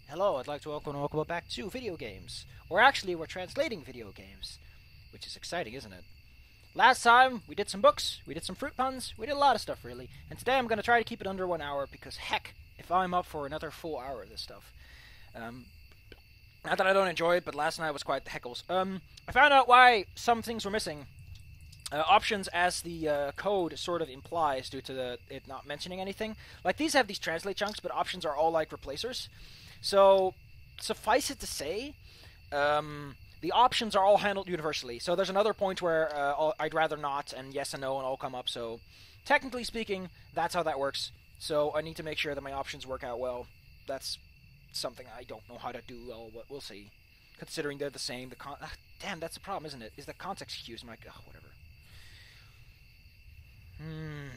Hello, I'd like to welcome back to video games. Or actually, we're translating video games, which is exciting, isn't it? Last time, we did some books, we did some fruit puns, we did a lot of stuff, really. And today I'm going to try to keep it under 1 hour because, heck, if I'm up for another full hour of this stuff. Um, Not that I don't enjoy it, but last night was quite the heckles. I found out why some things were missing. Options, as the code sort of implies, due to it not mentioning anything. Like, these have these translate chunks, but options are all like replacers. So, suffice it to say, the options are all handled universally. So there's another point where I'd rather not, and yes and no, and all come up. So, technically speaking, that's how that works. So I need to make sure that my options work out well. That's something I don't know how to do well, but we'll see. Considering they're the same, damn, that's the problem, isn't it? Is the context cues? I'm like, oh, whatever. Hmm.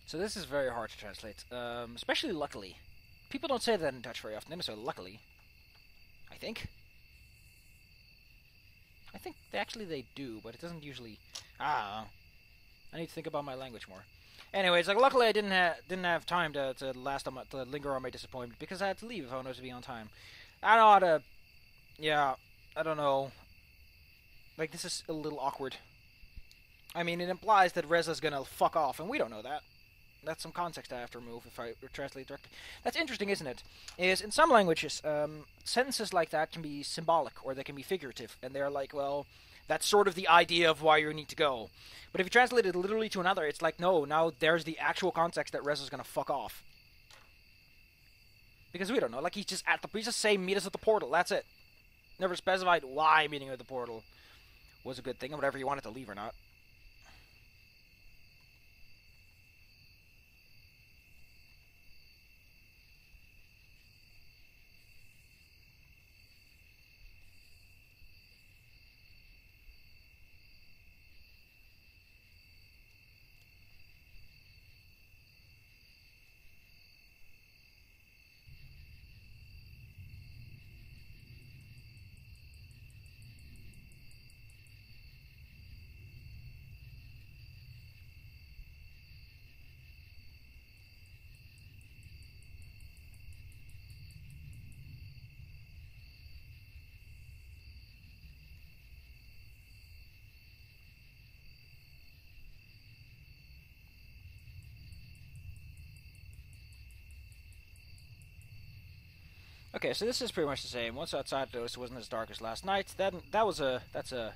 So this is very hard to translate, especially luckily. People don't say that in Dutch very often. They don't say luckily. I think. I think they do, but it doesn't usually. Ah, I need to think about my language more. Anyways, like luckily I didn't have time to linger on my disappointment because I had to leave if I wanted to be on time. I don't know how to. Yeah, I don't know. Like this is a little awkward. I mean, it implies that Reza's gonna fuck off, and we don't know that. That's some context I have to remove if I translate directly. That's interesting, isn't it? Is in some languages, sentences like that can be symbolic or they can be figurative, and they're like, well, that's sort of the idea of why you need to go. But if you translate it literally to another, it's like, no, now there's the actual context that Reza's gonna fuck off because we don't know. Like he's just saying meet us at the portal. That's it. Never specified why meeting at the portal was a good thing, or whatever you wanted to leave or not. Okay, so this is pretty much the same. Once outside, it wasn't as dark as last night. That's a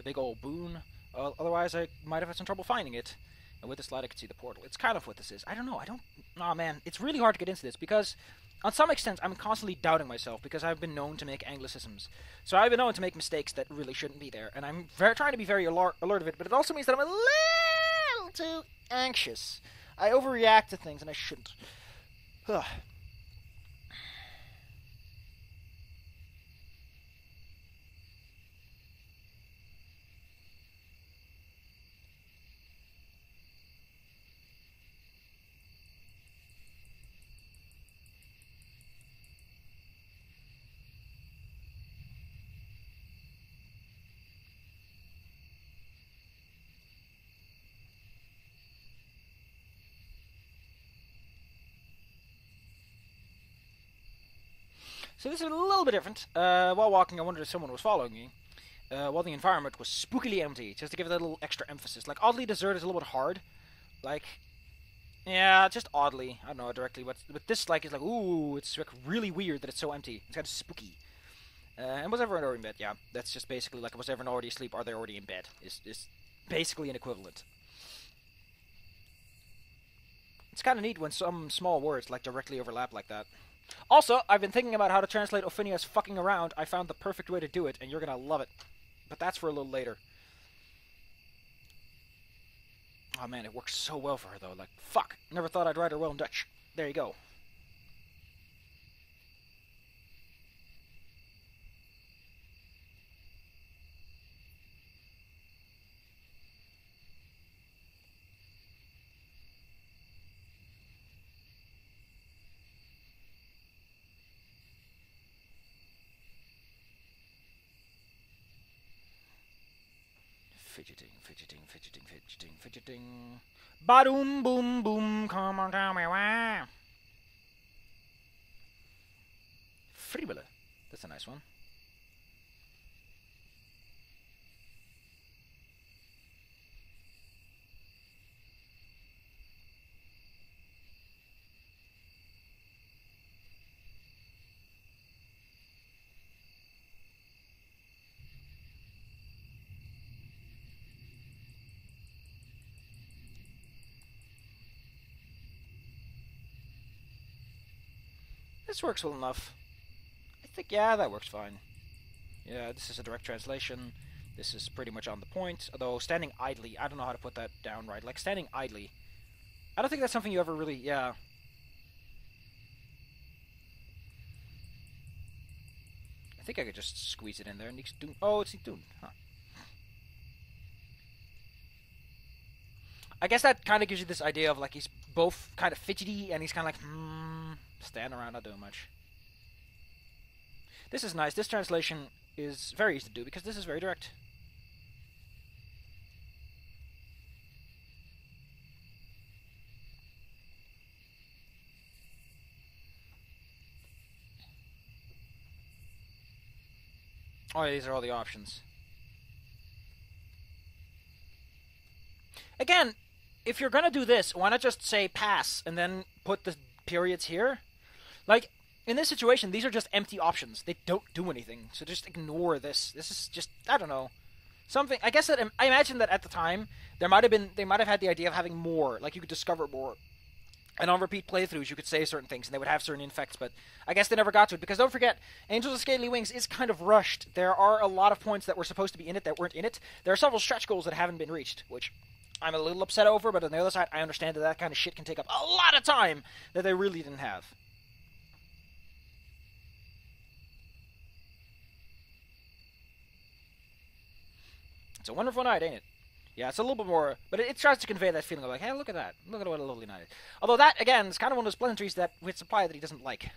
big old boon. Otherwise, I might have had some trouble finding it. And with this light, I could see the portal. It's kind of what this is. I don't know. I don't. Nah, man, it's really hard to get into this because, on some extent, I'm constantly doubting myself because I've been known to make anglicisms. So I've been known to make mistakes that really shouldn't be there, and I'm trying to be very alert of it. But it also means that I'm a little too anxious. I overreact to things, and I shouldn't. Ugh. So this is a little bit different. While walking, I wondered if someone was following me. While the environment was spookily empty, just to give it a little extra emphasis. Like, oddly deserted is a little bit hard. Like, yeah, just oddly. I don't know directly, but this, like, is like, ooh, it's like really weird that it's so empty. It's kind of spooky. And was everyone already in bed? Yeah, that's just basically like, was everyone already asleep? Are they already in bed? Is basically an equivalent. It's kind of neat when some small words, like, directly overlap like that. Also, I've been thinking about how to translate Ophinia's fucking around. I found the perfect way to do it, and you're gonna love it. But that's for a little later. Oh man, it works so well for her though. Like, fuck. Never thought I'd write her well in Dutch. There you go. Fidgeting, fidgeting, fidgeting, fidgeting, fidgeting. Ba-doom, boom, boom, come on, tell me why. Fribbele. That's a nice one. This works well enough. I think, yeah, that works fine. Yeah, this is a direct translation. This is pretty much on the point. Although, standing idly, I don't know how to put that down right. Like, standing idly. I don't think that's something you ever really, yeah. I think I could just squeeze it in there. Oh, it's doing. Huh. I guess that kind of gives you this idea of, like, he's both kind of fidgety and he's kind of like, standing around, not doing much. This is nice. This translation is very easy to do because this is very direct. Oh, yeah, these are all the options. Again, if you're gonna do this, why not just say pass and then put the periods here? Like, in this situation, these are just empty options. They don't do anything, so just ignore this. This is just, I don't know, something. I guess that I imagine that at the time they might have had the idea of having more, like you could discover more, and on repeat playthroughs you could say certain things and they would have certain infects. But I guess they never got to it because don't forget, Angels of Scaly Wings is kind of rushed. There are a lot of points that were supposed to be in it that weren't in it. There are several stretch goals that haven't been reached, which I'm a little upset over. But on the other side, I understand that that kind of shit can take up a lot of time that they really didn't have. It's a wonderful night, ain't it? Yeah, it's a little bit more, but it tries to convey that feeling of like, hey, look at that. Look at what a lovely night it is. Although that, again, is kind of one of those pleasantries that with supply that he doesn't like.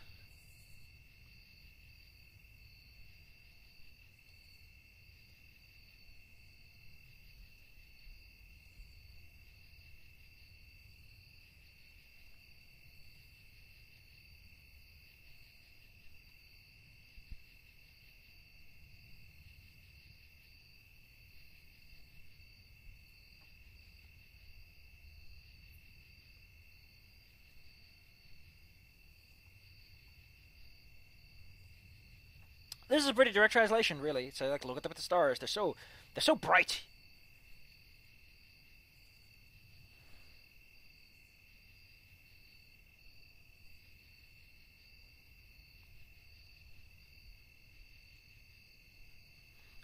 This is a pretty direct translation, really. So like, look at them with the stars. They're so bright.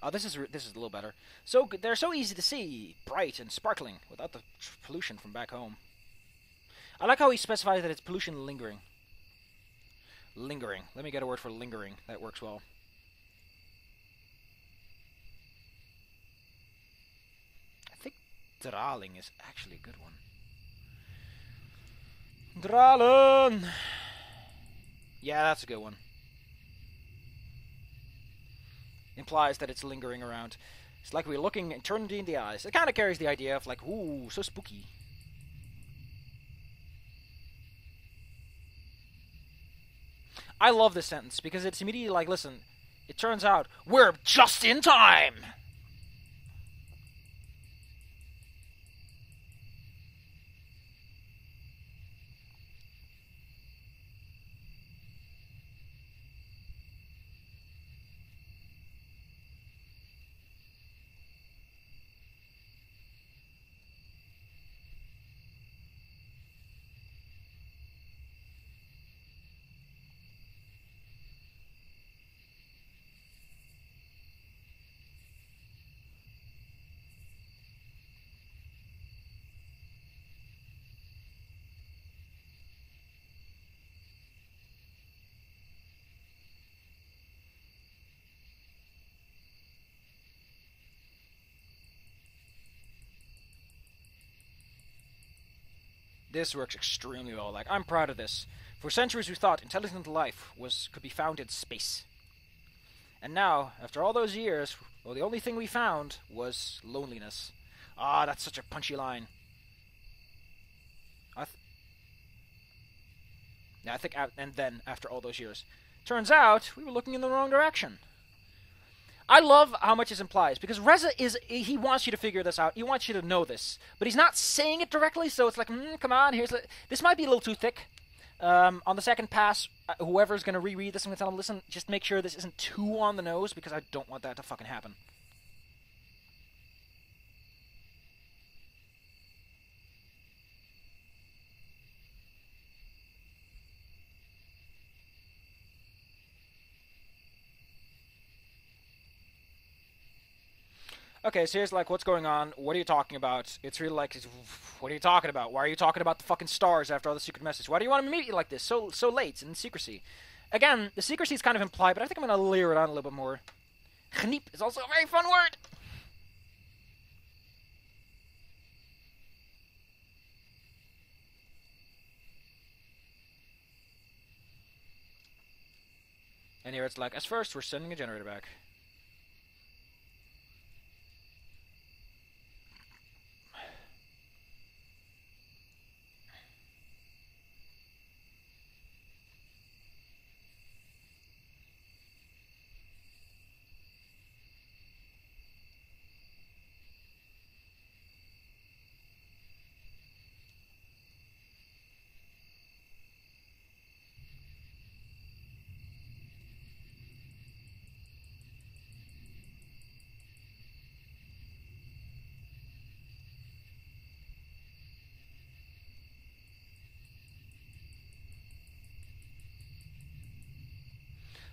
Oh, this is a little better. So they're so easy to see, bright and sparkling, without the pollution from back home. I like how he specifies that it's pollution lingering. Lingering. Let me get a word for lingering. That works well. I think Draling is actually a good one. Dralen! Yeah, that's a good one. Implies that it's lingering around. It's like we're looking eternity in the eyes. It kind of carries the idea of like, ooh, so spooky. I love this sentence because it's immediately like, listen, it turns out we're just in time! This works extremely well. Like, I'm proud of this. For centuries we thought intelligent life could be found in space. And now, after all those years, well, the only thing we found was loneliness. Ah, that's such a punchy line. I think, and then, after all those years. Turns out, we were looking in the wrong direction. I love how much this implies, because Reza he wants you to figure this out, he wants you to know this, but he's not saying it directly, so it's like, come on, this might be a little too thick. On the second pass, whoever's going to reread this, I'm going to tell them, listen, just make sure this isn't too on the nose, because I don't want that to fucking happen. Okay, so here's like, what's going on? What are you talking about? It's really like, what are you talking about? Why are you talking about the fucking stars after all the secret message? Why do you want to meet you like this, so late in secrecy? Again, the secrecy is kind of implied, but I think I'm going to layer it on a little bit more. Gniep is also a very fun word. And here it's like, as first, we're sending a generator back.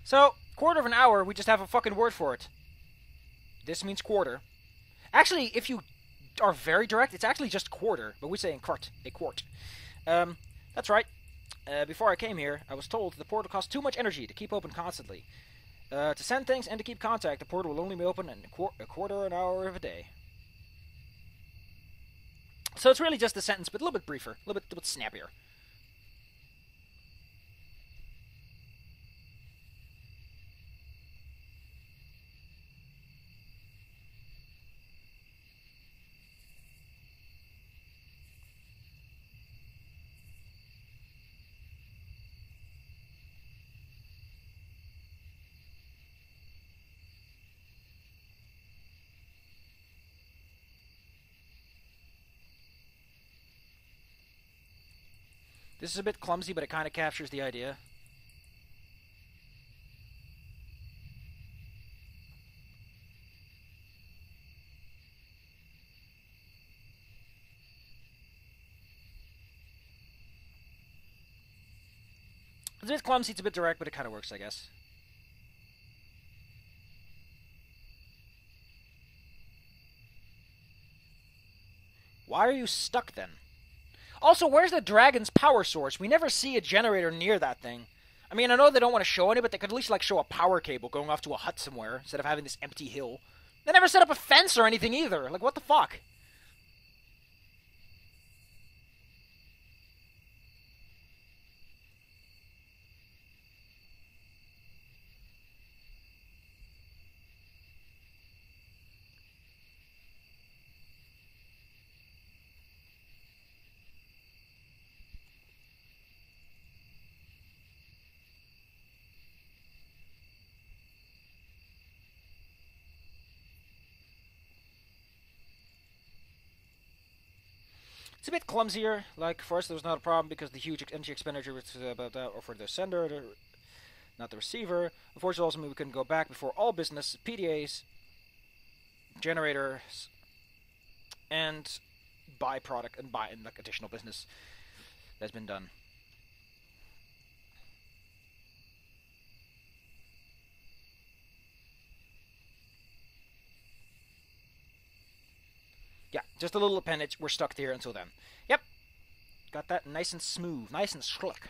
So, quarter of an hour, we just have a fucking word for it. This means quarter. Actually, if you are very direct, it's actually just quarter, but we say in quart, a quart. That's right. Before I came here, I was told the portal costs too much energy to keep open constantly. To send things and to keep contact, the portal will only be open in a quarter an hour of a day. So it's really just a sentence, but a little bit briefer, a little bit snappier. This is a bit clumsy, but it kind of captures the idea. It's a bit clumsy, it's a bit direct, but it kind of works, I guess. Why are you stuck, then? Also, where's the dragon's power source? We never see a generator near that thing. I mean, I know they don't want to show any, but they could at least, like, show a power cable going off to a hut somewhere, instead of having this empty hill. They never set up a fence or anything, either. Like, what the fuck? It's a bit clumsier. Like, for us, there was not a problem because the huge energy expenditure was about that, or for the sender, not the receiver. Unfortunately, also we couldn't go back before all business, PDAs, generators, and byproduct and like additional business that's been done. Yeah, just a little appendage. We're stuck here until then. Yep. Got that nice and smooth, nice and slick.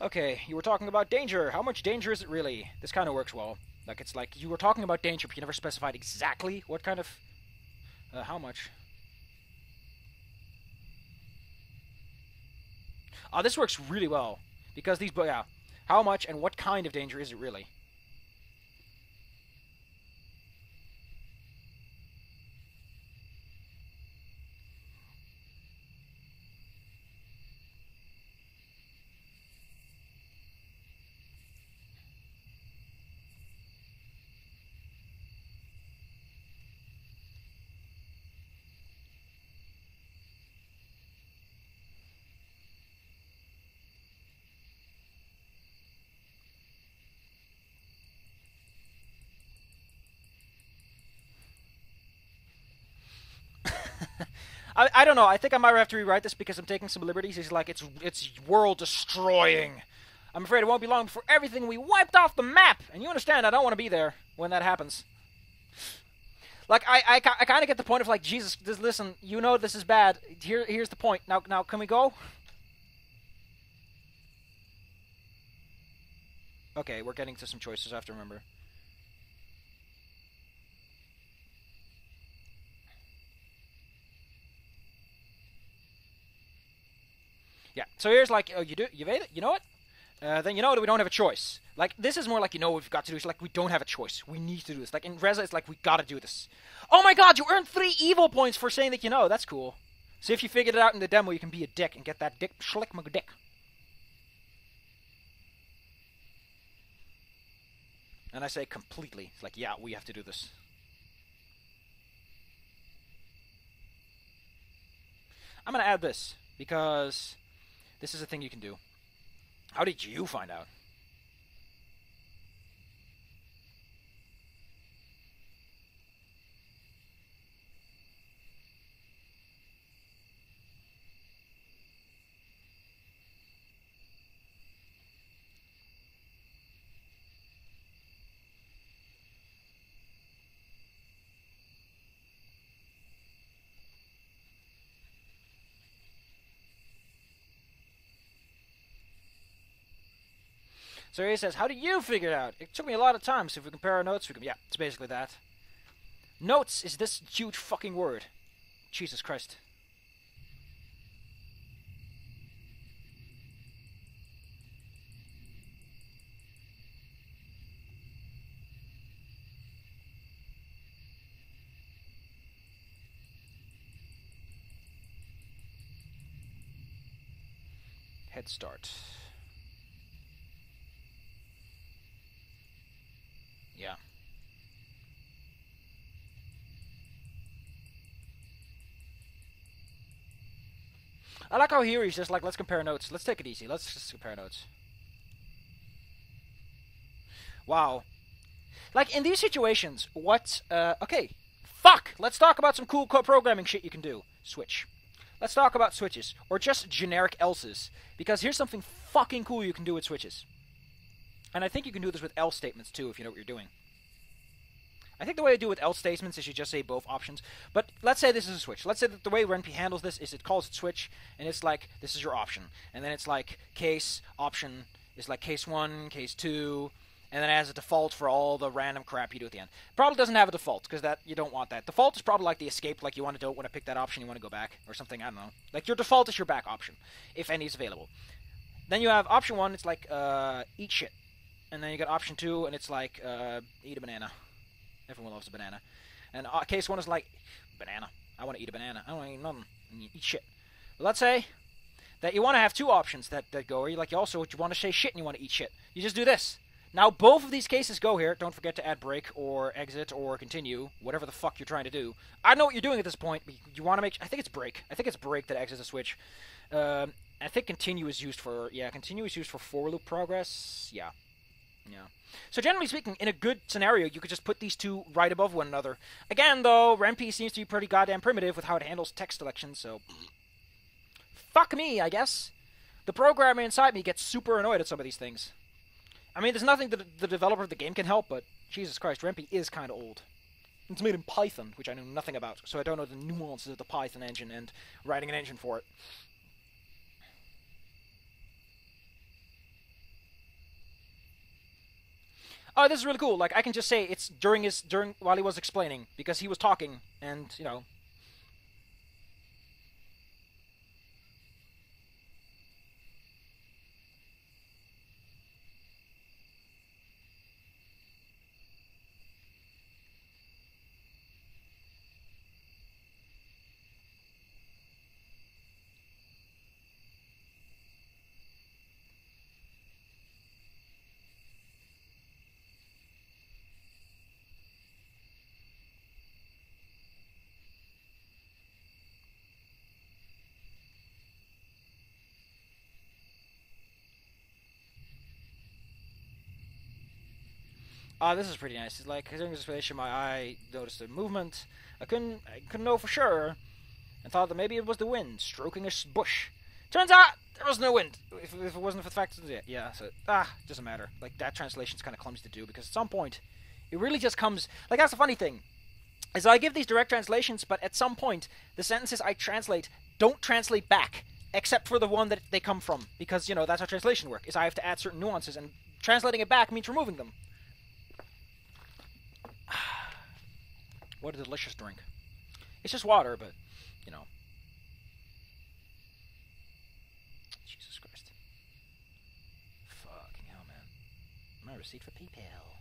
Okay, you were talking about danger. How much danger is it really? This kind of works well. Like, it's like you were talking about danger, but you never specified exactly what kind of... how much. This works really well. Because these... Yeah. How much and what kind of danger is it really? I don't know. I think I might have to rewrite this because I'm taking some liberties. It's like it's world destroying. I'm afraid it won't be long before everything will be wiped off the map. And you understand, I don't want to be there when that happens. Like I kind of get the point of like Jesus. Listen, you know this is bad. Here's the point. Now can we go? Okay, we're getting to some choices. I have to remember. Yeah. So here's like, oh, you made it. You know what? Then you know that we don't have a choice. Like, this is more like, you know what we've got to do. It's like, we don't have a choice. We need to do this. Like, in Reza, it's like, we gotta do this. Oh my god, you earned 3 evil points for saying that you know. That's cool. So if you figured it out in the demo, you can be a dick and get that dick, schlick my dick. And I say completely. It's like, yeah, we have to do this. I'm gonna add this, because this is a thing you can do. How did you find out? So he says, how do you figure it out? It took me a lot of time, so if we compare our notes, we can... Yeah, it's basically that. Notes is this huge fucking word. Jesus Christ. Head start. Yeah. I like how here he's just like, let's compare notes. Let's take it easy. Let's just compare notes. Wow. Like, in these situations, what... okay. Fuck! Let's talk about some cool programming shit you can do. Switch. Let's talk about switches. Or just generic else's. Because here's something fucking cool you can do with switches. And I think you can do this with else statements, too, if you know what you're doing. I think the way to do with else statements is you just say both options. But let's say this is a switch. Let's say that the way RenP handles this is it calls it switch, and it's like, this is your option. And then it's like, case, option, is like case 1, case 2, and then it has a default for all the random crap you do at the end. Probably doesn't have a default, because that you don't want that. Default is probably like the escape, like you don't want to pick that option, you want to go back, or something, I don't know. Like, your default is your back option, if any is available. Then you have option 1, it's like, eat shit. And then you got option 2, and it's like, eat a banana. Everyone loves a banana. And case 1 is like, banana. I want to eat a banana. I don't want to eat nothing. And you eat shit. But let's say that you want to have 2 options that go, or you also want to say shit and you want to eat shit. You just do this. Now, both of these cases go here. Don't forget to add break or exit or continue, whatever the fuck you're trying to do. I don't know what you're doing at this point, but you want to make... I think it's break. I think it's break that exits a switch. I think continue is used for... Yeah, continue is used for for loop progress. Yeah. Yeah. So generally speaking, in a good scenario, you could just put these 2 right above one another. Again, though, RenP seems to be pretty goddamn primitive with how it handles text selection, so... Fuck me, I guess. The programmer inside me gets super annoyed at some of these things. I mean, there's nothing that the developer of the game can help, but Jesus Christ, RenP is kind of old. It's made in Python, which I know nothing about, so I don't know the nuances of the Python engine and writing an engine for it. Oh, this is really cool. Like I can just say it's during while he was explaining because he was talking and you know. Ah, this is pretty nice. It's like during this explanation, my eye noticed a movement. I couldn't know for sure, and thought that maybe it was the wind stroking a bush. Turns out there was no wind. If it wasn't for the fact that yeah, so doesn't matter. Like that translation's kind of clumsy to do because at some point, it really just comes. Like that's the funny thing, is I give these direct translations, but at some point, the sentences I translate don't translate back, except for the one that they come from, because you know that's how translation works. Is I have to add certain nuances, and translating it back means removing them. What a delicious drink. It's just water, but, you know. Jesus Christ. Fucking hell, man. My receipt for PayPal.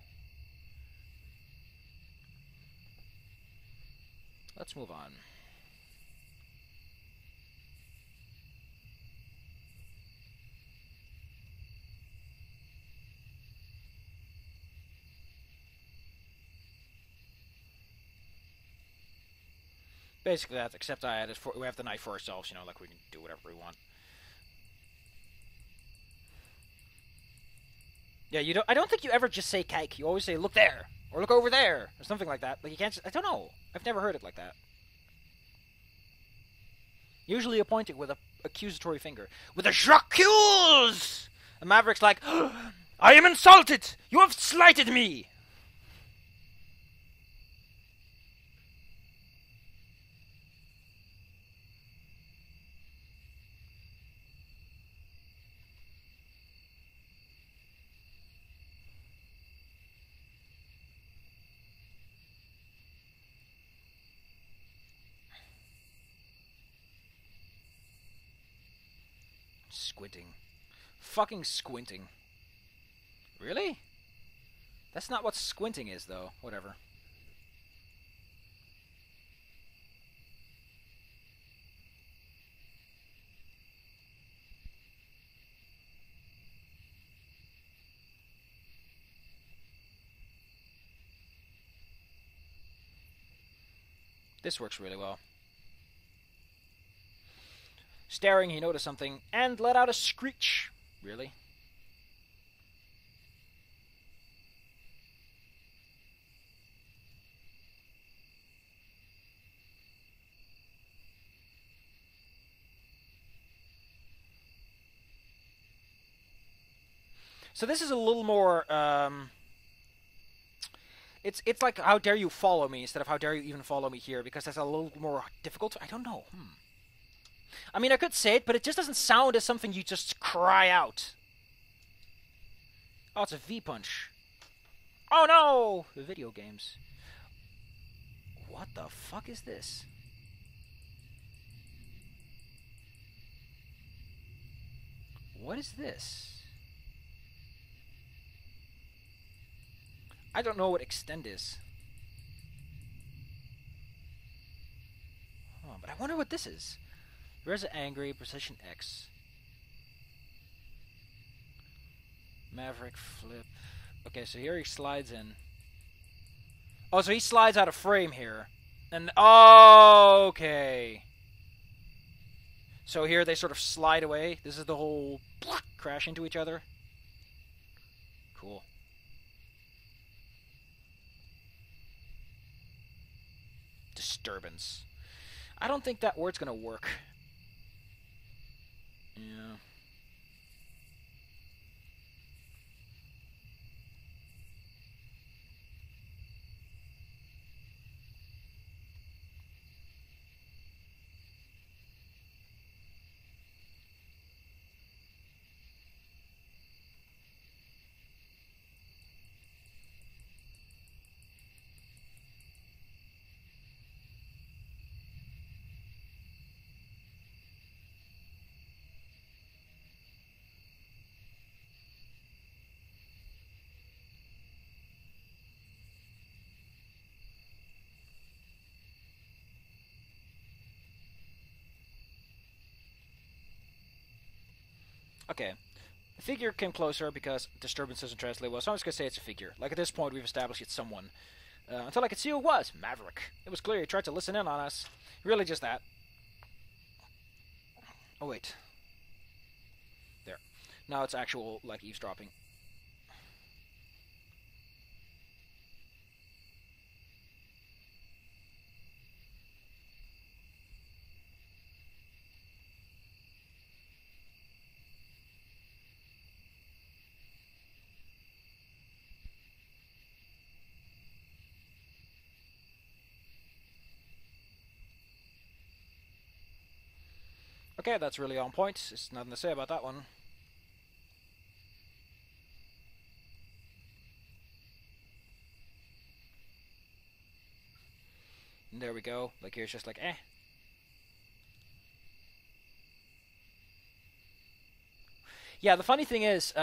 Let's move on. Basically that, except we have the night for ourselves, you know, like we can do whatever we want. Yeah, I don't think you ever just say kike. You always say look there or look over there or something like that. Like you can't. I don't know. I've never heard it like that. Usually you point it with a accusatory finger, with a j'accuse. And Maverick's like, I am insulted. You have slighted me. Squinting. Fucking squinting. Really? That's not what squinting is, though. Whatever. This works really well. Staring, he noticed something and let out a screech. Really? So this is a little more. It's like how dare you follow me instead of how dare you even follow me here, because that's a little more difficult. I don't know. I mean, I could say it, but it just doesn't sound as something you just cry out. Oh, it's a V punch. Oh no! The video games. What the fuck is this? What is this? I don't know what extend is. Oh, but I wonder what this is. Where's the angry precision X? Maverick flip. Okay, so here he slides in. Oh, so he slides out of frame here. And oh, okay. So here they sort of slide away. This is the whole crash into each other. Cool. Disturbance. I don't think that word's gonna work. Yeah. Okay. The figure came closer because disturbance doesn't translate well, so I'm just gonna say it's a figure. Like, at this point, we've established it's someone. Until I could see who it was. Maverick. It was clear he tried to listen in on us. Really just that. Oh, wait. There. Now it's actual, like, eavesdropping. Okay, that's really on point. There's nothing to say about that one. And there we go. Like, here's just like, eh. Yeah, the funny thing is,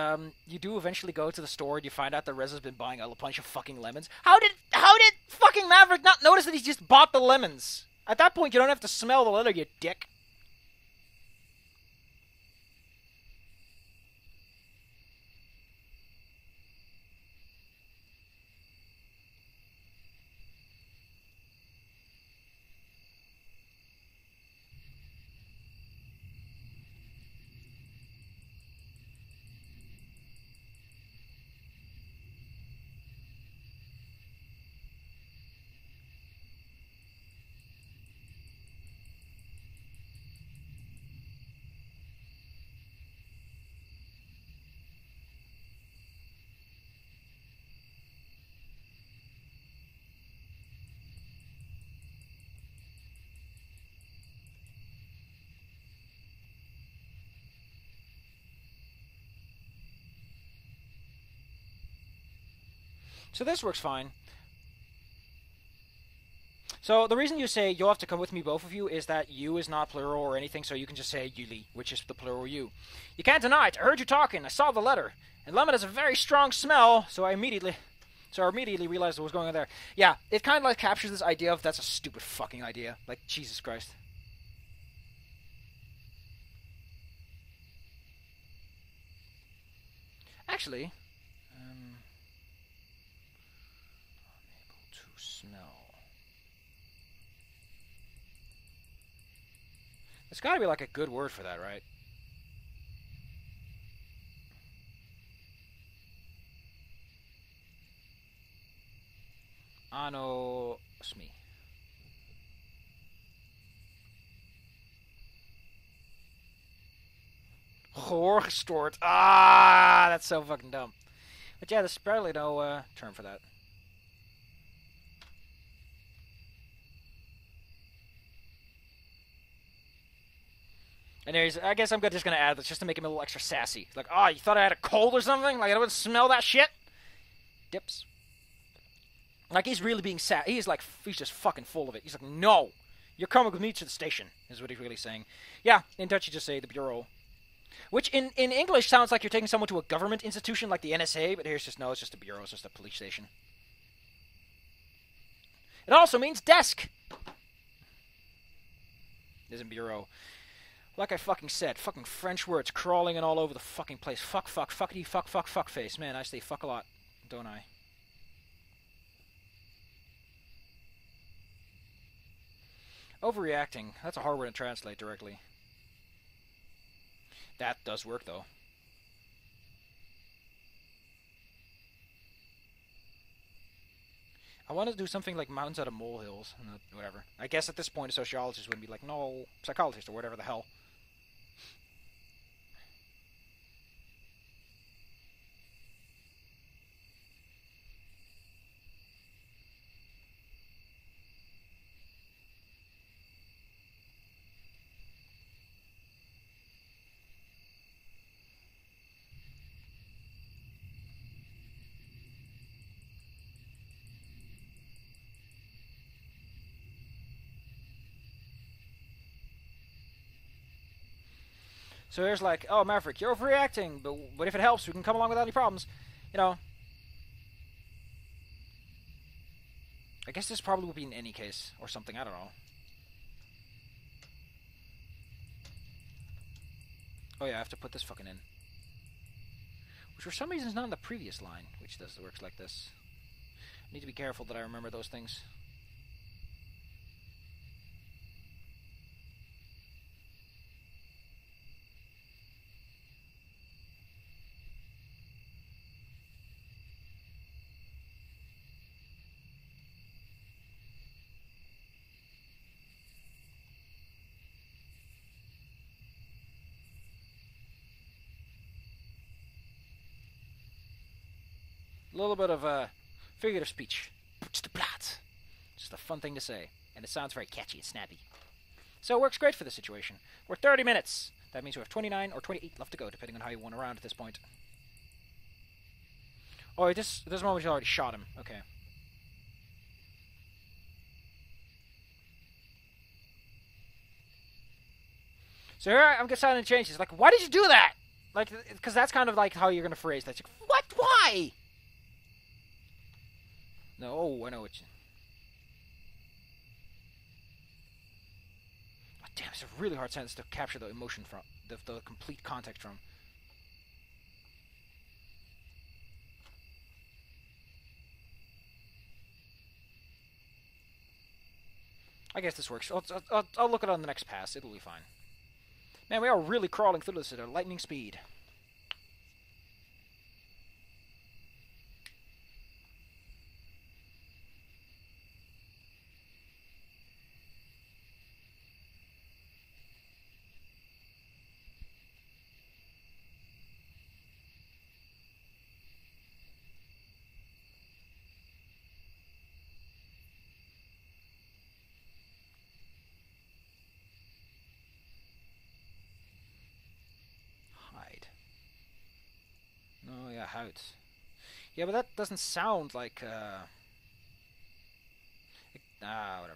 you do eventually go to the store and you find out that Reza's been buying a bunch of fucking lemons. How did fucking Maverick not notice that he just bought the lemons? At that point, you don't have to smell the leather, you dick. So this works fine. So the reason you say you'll have to come with me, both of you, is that you is not plural or anything, so you can just say Yuli, which is the plural you. You can't deny it. I heard you talking. I saw the letter. And lemon has a very strong smell, so I immediately realized what was going on there. Yeah, it kind of like captures this idea of that's a stupid fucking idea. Like, Jesus Christ. Actually, unable to smell. There's got to be like a good word for that, right? Anosmi. Horgestort. Ah, that's so fucking dumb. But yeah, there's probably no term for that. And I guess I'm just gonna add this just to make him a little extra sassy. Like, oh, you thought I had a cold or something? Like I don't smell that shit? Dips. Like he's really being sassy. He's just fucking full of it. He's like, no, you're coming with me to the station, is what he's really saying. Yeah, in Dutch you just say the bureau. Which in English sounds like you're taking someone to a government institution like the NSA, but here's just, no, it's just a bureau, it's just a police station. It also means desk. It isn't bureau. Like I fucking said, fucking French words crawling in all over the fucking place. Fuck, fuckity, fuck face. Man, I say fuck a lot, don't I? Overreacting. That's a hard word to translate directly. That does work, though. I want to do something like mountains out of molehills. Whatever. I guess at this point a sociologist wouldn't be like, no, psychologist or whatever the hell. So there's like, oh, Maverick, you're overreacting, but what if it helps? We can come along without any problems. You know. I guess this probably would be in any case, or something, I don't know. Oh yeah, I have to put this fucking in. which for some reason is not in the previous line, which works like this. I need to be careful that I remember those things. A little bit of figurative speech. Just a fun thing to say. And it sounds very catchy and snappy. So it works great for this situation. We're 30 minutes. That means we have 29 or 28 left to go, depending on how you went around at this point. Oh, at this moment you already shot him. Okay. So here I'm deciding to change this. Like, why did you do that? Like, because that's kind of like how you're going to phrase that. Like, what? Why? No, oh, I know what you... Oh, damn, it's a really hard sentence to capture the emotion from, the complete context from. I guess this works. I'll look at it on the next pass. It'll be fine. Man, we are really crawling through this at a lightning speed. Oh yeah, heights. Yeah, but that doesn't sound like, whatever.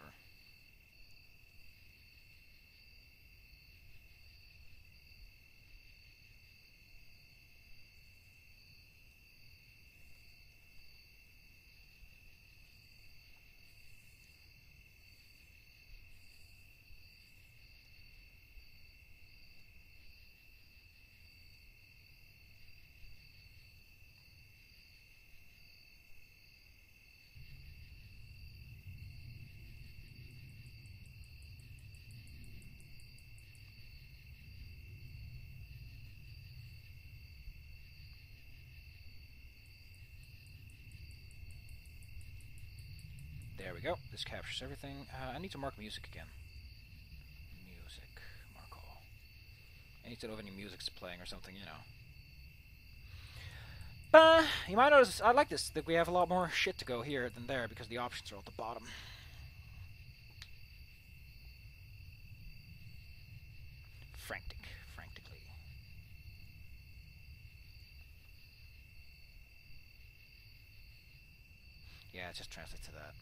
There we go. This captures everything. I need to mark music again. Music. Mark all. I need to know if any music's playing or something, you know. You might notice, I like this, that we have a lot more shit to go here than there because the options are at the bottom. Frantic. Frantically. Yeah, it just translates to that.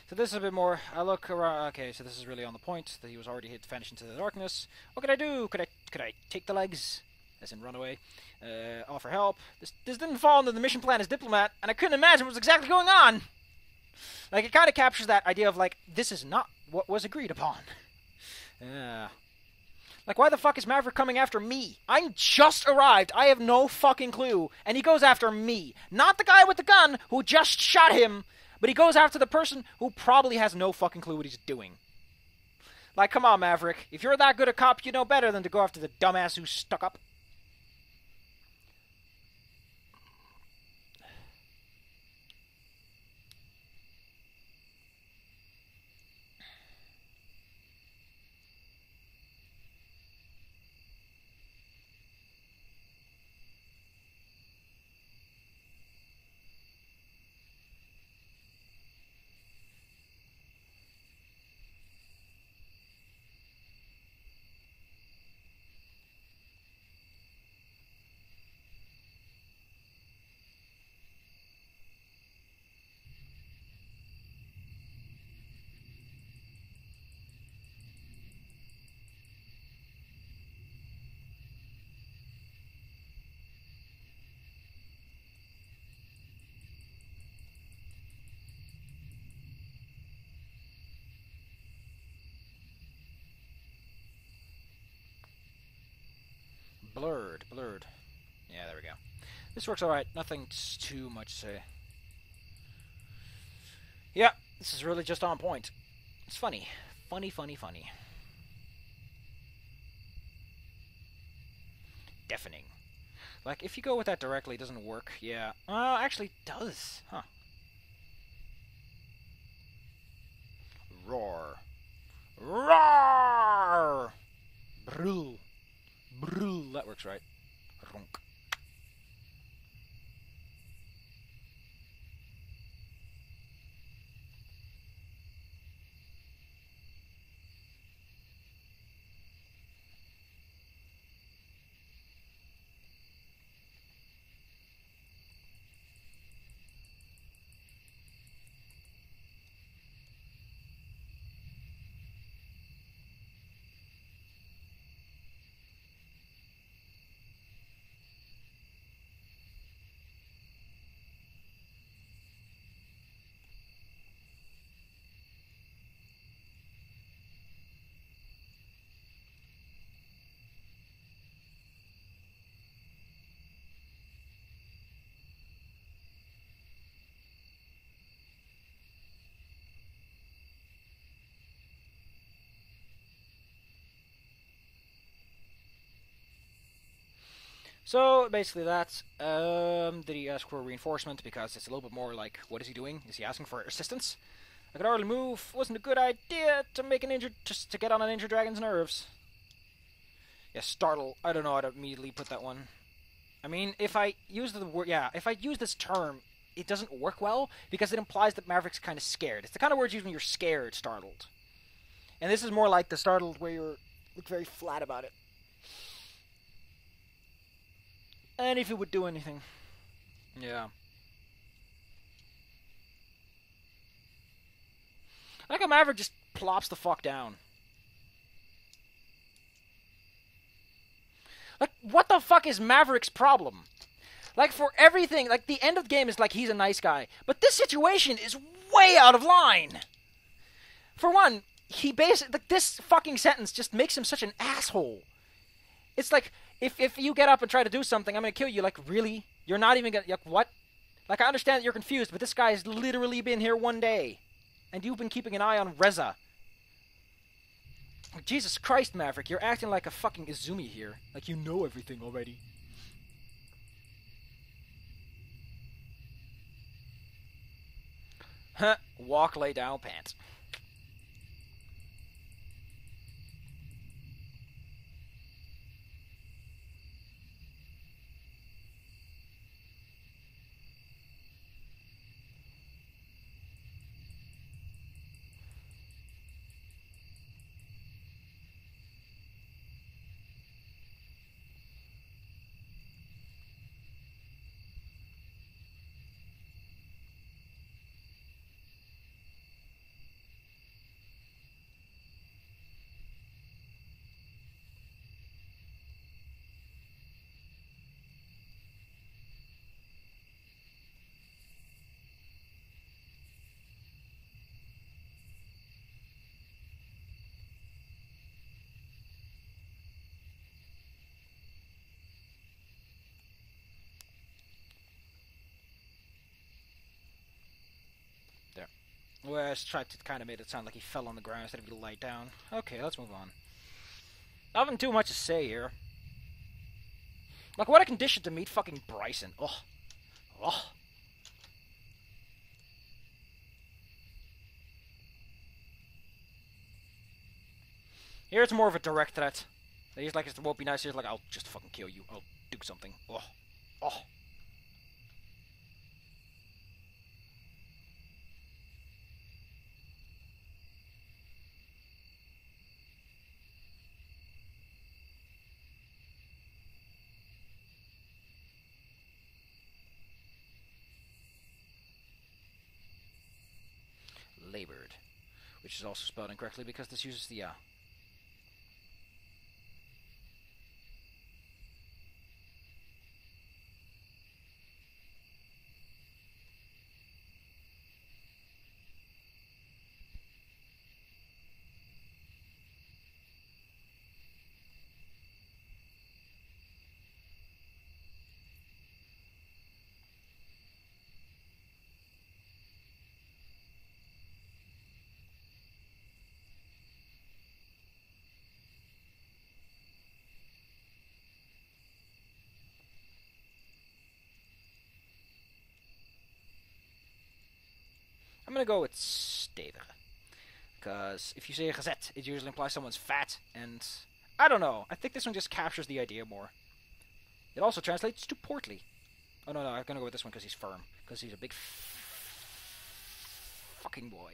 So this is a bit more, I look around, okay, so this is really on the point, that he was already vanished into the darkness. What could I do? Could I take the legs? As in run away. Offer help. This didn't fall into the mission plan as diplomat, and I couldn't imagine what was exactly going on! Like, it kind of captures that idea of, like, this is not what was agreed upon. Yeah. Like, why the fuck is Maverick coming after me? I'm just arrived, I have no fucking clue, and he goes after me. Not the guy with the gun who just shot him, but he goes after the person who probably has no fucking clue what he's doing. Like, come on, Maverick. If you're that good a cop, you know better than to go after the dumbass who's stuck up. Blurred, blurred. Yeah, there we go. This works alright. Nothing too much to say. Yeah, this is really just on point. It's funny. Funny, funny, funny. Deafening. Like, if you go with that directly, it doesn't work. Yeah. Actually, it does. Huh. Roar. Roar! Brul. Brul. That works right. Ronk. So basically that's did he ask for reinforcement because it's a little bit more like what is he doing? Is he asking for assistance? I could hardly move. Wasn't a good idea to make an injured just to get on an injured dragon's nerves. Yeah, startle. I don't know how to immediately put that one. I mean, if I use the word if I use this term, it doesn't work well because it implies that Maverick's kind of scared. It's the kind of word used when you're scared, startled. And this is more like the startled where you look very flat about it. And if it would do anything. Yeah. I like how Maverick just plops the fuck down. Like, what the fuck is Maverick's problem? Like, for everything, like, the end of the game is like he's a nice guy. But this situation is way out of line. For one, he basically, like, this fucking sentence just makes him such an asshole. It's like, if you get up and try to do something, I'm gonna kill you. Like, really? You're not even gonna, like, what? Like, I understand that you're confused, but this guy's literally been here one day. And you've been keeping an eye on Reza. Jesus Christ, Maverick, you're acting like a fucking Izumi here. Like you know everything already. Huh. Walk, lay down, pants. Well, I tried to kind of made it sound like he fell on the ground instead of he laid down. Okay, let's move on. Nothing too much to say here. Like, what a condition to meet fucking Bryson. Ugh. Ugh. Here it's more of a direct threat. He's like, it won't be nice. He's like, I'll just fucking kill you. I'll do something. Ugh. Ugh. Labored. Which is also spelled incorrectly because this uses the I'm gonna go with stevig. Because if you say gezet, it usually implies someone's fat, and I don't know. I think this one just captures the idea more. It also translates to portly. Oh no, I'm gonna go with this one because he's firm. Because he's a big fucking boy.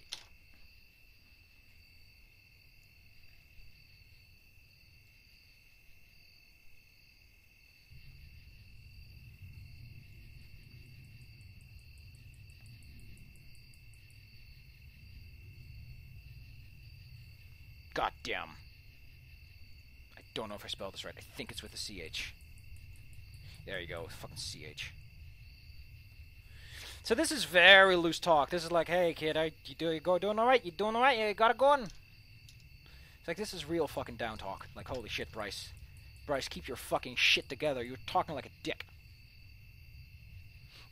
God damn. I don't know if I spelled this right. I think it's with a CH. There you go, fucking CH. So this is very loose talk. This is like, hey kid, you doing alright? You doing alright? You got it going? It's like, this is real fucking down talk. Like, holy shit, Bryce. Bryce, keep your fucking shit together. You're talking like a dick.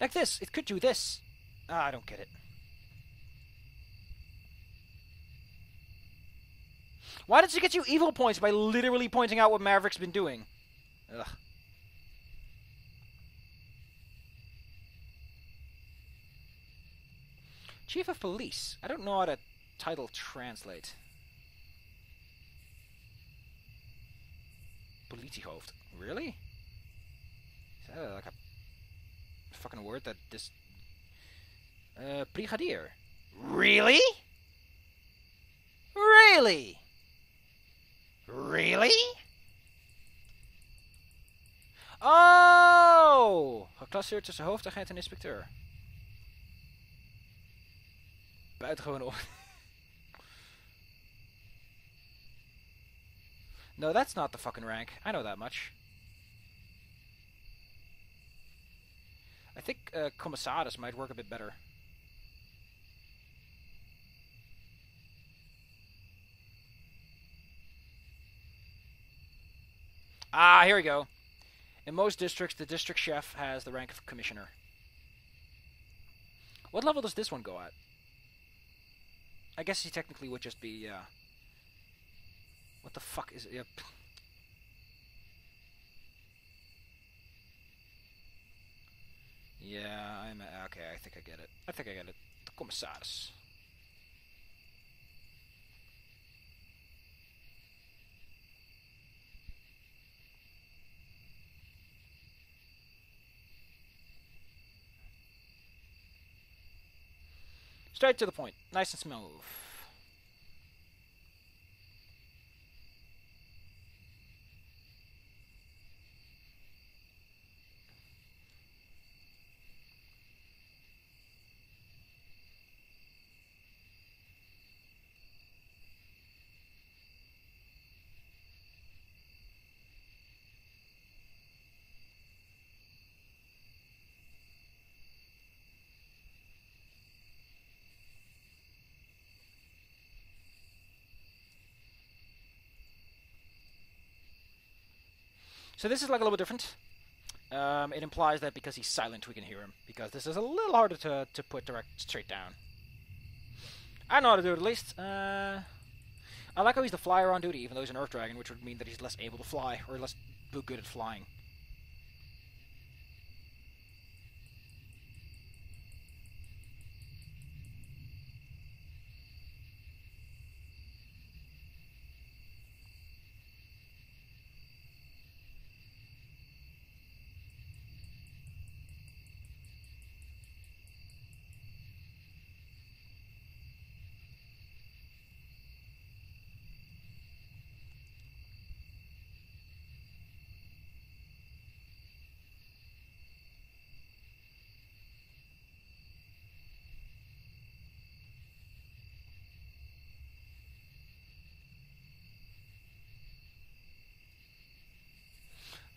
Like this. It could do this. Ah, I don't get it. Why does it get you evil points by literally pointing out what Maverick's been doing? Ugh. Chief of Police. I don't know how to title translate. Politiehoofd. Really? Is that like a fucking word that this... brigadier. Really? Really? Really? Oh! Geclasseerd tussen hoofdagent en inspecteur. Buitengewoon op. No, that's not the fucking rank. I know that much. I think commissaris might work a bit better. Ah, here we go. In most districts, the district chef has the rank of commissioner. What level does this one go at? I guess he technically would just be, what the fuck is it? Yep. Yeah, okay, I think I get it. I think I get it. The commissaris. Straight to the point. Nice and smooth. So this is like a little bit different. It implies that because he's silent we can hear him, because this is a little harder to put straight down. I know how to do it at least. I like how he's the flyer on duty, even though he's an Earth Dragon, which would mean that he's less able to fly, or less good at flying.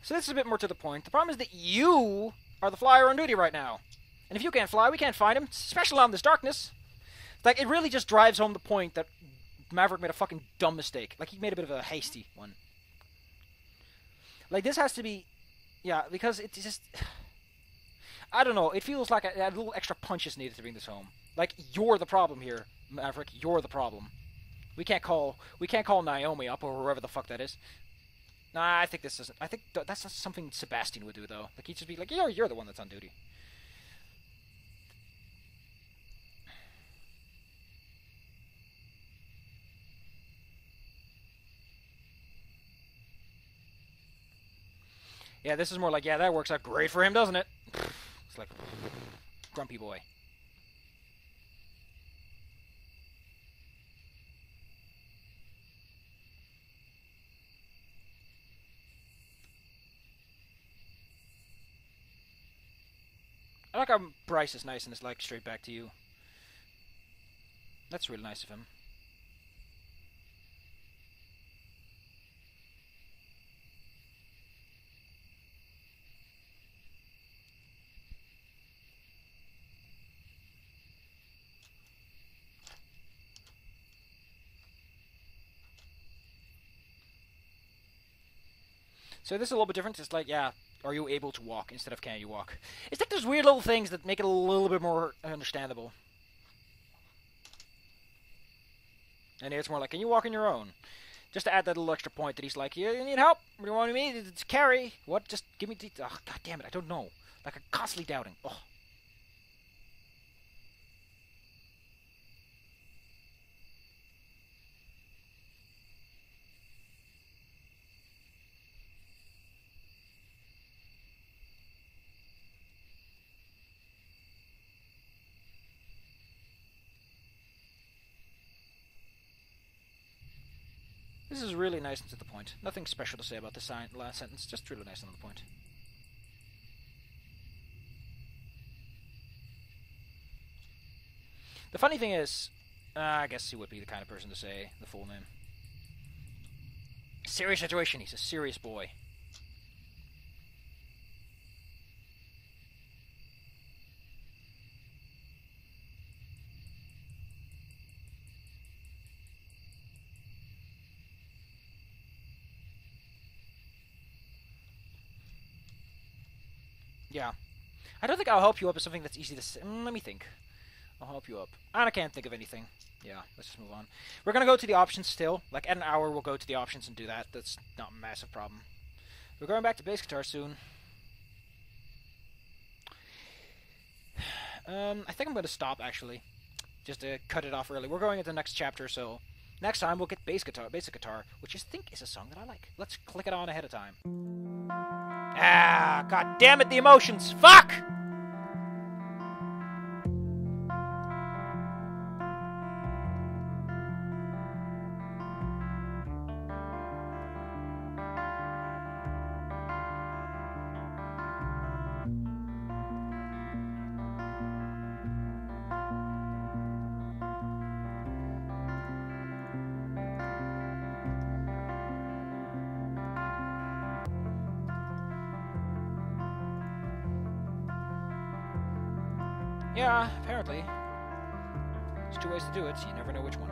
So this is a bit more to the point. The problem is that you are the flyer on duty right now. And if you can't fly, we can't find him, especially on this darkness. Like, it really just drives home the point that Maverick made a fucking dumb mistake. Like, he made a bit of a hasty one. Like, this has to be... Yeah, because it's just... I don't know. It feels like a little extra punch is needed to bring this home. Like, you're the problem here, Maverick. You're the problem. We can't call Naomi up, or whoever the fuck that is. Nah, I think this isn't. I think that's not something Sebastian would do, though. Like, he'd just be like, you're the one that's on duty. Yeah, this is more like, yeah, that works out great for him, doesn't it? It's like, grumpy boy. I like how Bryce is nice and is like, straight back to you. That's really nice of him. So this is a little bit different. It's like, yeah, are you able to walk instead of can you walk? It's like there's weird little things that make it a little bit more understandable. And here it's more like, can you walk on your own? Just to add that little extra point that he's like, you need help? What do you want me? It's carry. What? Just give me... Oh, God damn it, I don't know. Like, I'm constantly doubting. Oh. This is really nice and to the point. Nothing special to say about this last sentence, just really nice and to the point. The funny thing is, I guess he would be the kind of person to say the full name. Serious situation, he's a serious boy. Yeah. I don't think I'll help you up with something that's easy to say. Let me think. I'll help you up. I can't think of anything. Yeah, let's just move on. We're going to go to the options still. Like, at an hour, we'll go to the options and do that. That's not a massive problem. We're going back to bass guitar soon. I think I'm going to stop, actually. Just to cut it off early. We're going into the next chapter, so... Next time, we'll get basic guitar, which I think is a song that I like. Let's click it on ahead of time. Ah, god damn it, the emotions! Fuck! Yeah, apparently. There's two ways to do it, so you never know which one.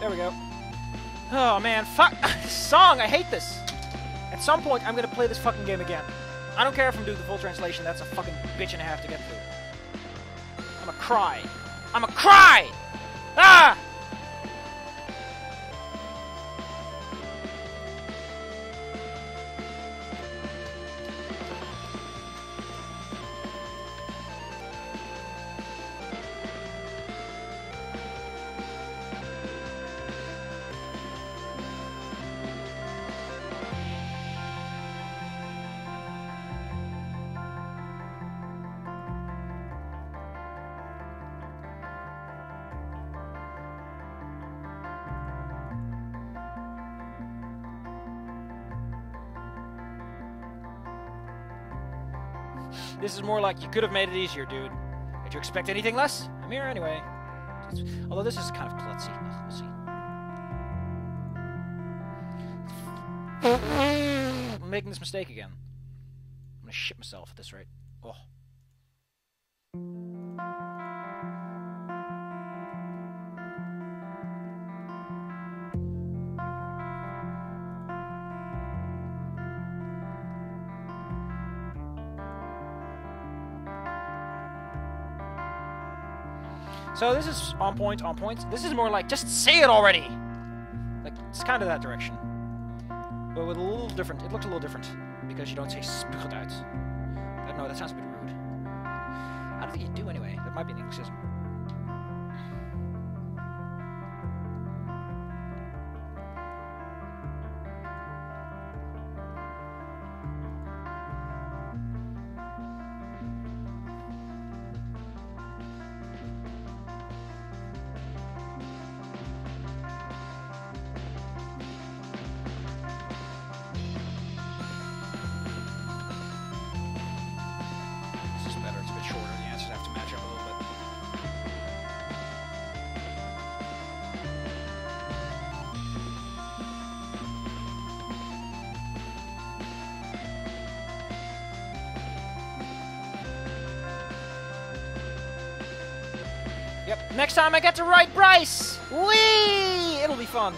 There we go. Oh, man. Fuck. This song. I hate this. At some point, I'm going to play this fucking game again. I don't care if I'm doing the full translation. That's a fucking bitch and a half to get through. I'm a cry. I'm a cry! Ah! This is more like you could have made it easier, dude. Did you expect anything less? I'm here anyway. Although this is kind of klutzy. We'll see. I'm making this mistake again. I'm gonna shit myself at this rate. Oh. So this is on point, on point. This is more like, just say it already! Like, it's kind of that direction. But with a little different, it looks a little different. Because you don't say spuug het uit. I don't know, that sounds a bit rude. I don't think you do anyway. That might be an Englishism. Yep, next time I get to write Bryce! Whee! It'll be fun.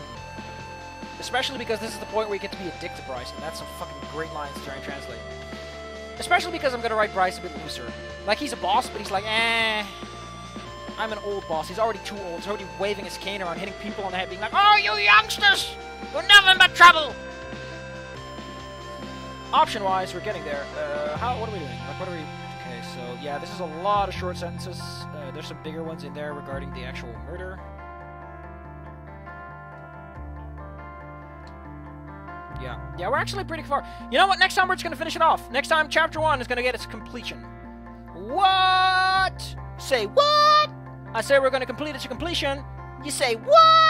Especially because this is the point where you get to be a dick to Bryce, and that's some fucking great lines to try and translate. Especially because I'm gonna write Bryce a bit looser. Like, he's a boss, but he's like, eh. I'm an old boss. He's already too old. He's already waving his cane around, hitting people on the head, being like, oh, you youngsters! You're nothing but trouble! Option-wise, we're getting there. What are we doing? Like, what are we... Okay, so, yeah, this is a lot of short sentences. There's some bigger ones in there regarding the actual murder. Yeah, we're actually pretty far. You know what? Next time we're just going to finish it off. Next time, Chapter 1 is going to get its completion. What? Say what? I say we're going to complete it to completion. You say what?